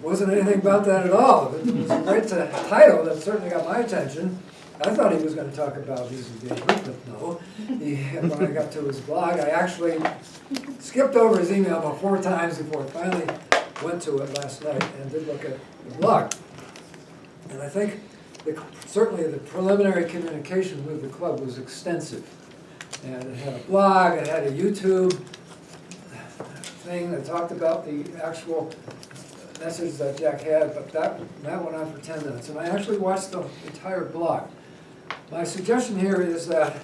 Wasn't anything about that at all. It was a great title that certainly got my attention. I thought he was going to talk about his engagement, but no. When I got to his blog, I actually skipped over his email about 4 times before I finally went to it last night and did look at the blog. And I think certainly the preliminary communication with the club was extensive. And it had a blog, it had a YouTube thing that talked about the actual message that Jack had, but that went on for 10 minutes. And I actually watched the entire blog. My suggestion here is that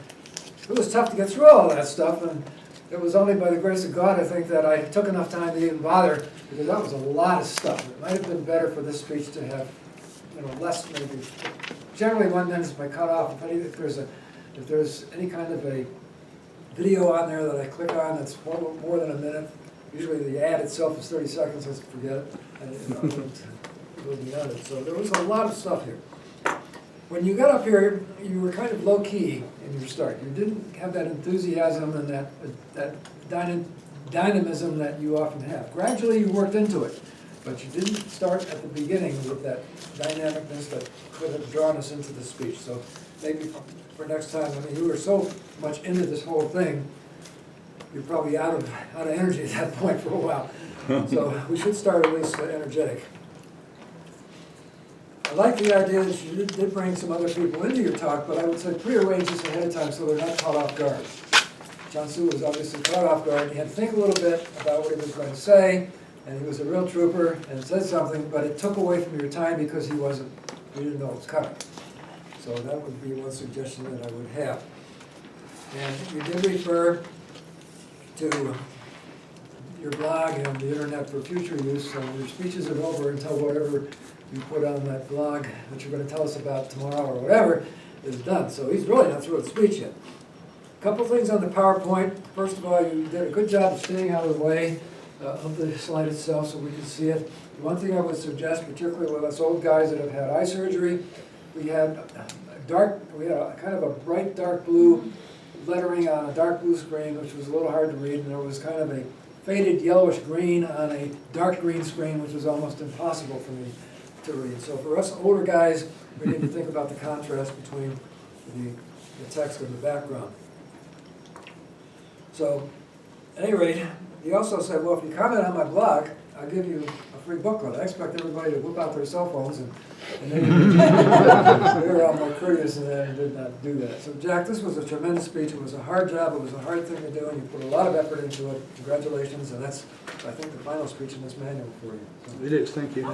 it was tough to get through all that stuff, and it was only by the grace of God, I think, that I took enough time to even bother, because that was a lot of stuff. It might have been better for this speech to have, less maybe. Generally, 1 minute is my cutoff. If there's any kind of a video on there that I click on that's more than a minute, usually the ad itself is 30 seconds, I forget it, and it will be on it. So there was a lot of stuff here. When you got up here, you were kind of low-key in your start. You didn't have that enthusiasm and that dynamism that you often have. Gradually, you worked into it, but you didn't start at the beginning with that dynamicness that could have drawn us into the speech. So maybe for next time, you were so much into this whole thing, you're probably out of energy at that point for a while. So we should start at least energetic. I like the idea that you did bring some other people into your talk, but I would say prearrange this ahead of time so they're not caught off guard. John Sue was obviously caught off guard. He had to think a little bit about what he was going to say, and he was a real trooper and said something, but it took away from your time because you didn't know it was coming. So that would be one suggestion that I would have. And you did refer to your blog and the internet for future use, so your speech isn't over until whatever you put on that blog that you're going to tell us about tomorrow or whatever is done. So he's really not through with the speech yet. A couple things on the PowerPoint. First of all, you did a good job of staying out of the way of the slide itself so we can see it. One thing I would suggest, particularly with us old guys that have had eye surgery, we had a kind of a bright dark blue lettering on a dark blue screen, which was a little hard to read, and there was kind of a faded yellowish green on a dark green screen, which was almost impossible for me to read. So for us older guys, we need to think about the contrast between the text and the background. So, at any rate, he also said, well, if you comment on my blog, I'll give you a free booklet. I expect everybody to whip out their cell phones, and they were all more courteous and did not do that. So, Jack, this was a tremendous speech. It was a hard job. It was a hard thing to do, and you put a lot of effort into it. Congratulations, and that's, I think, the final speech in this manual for you. So, it is. Thank you.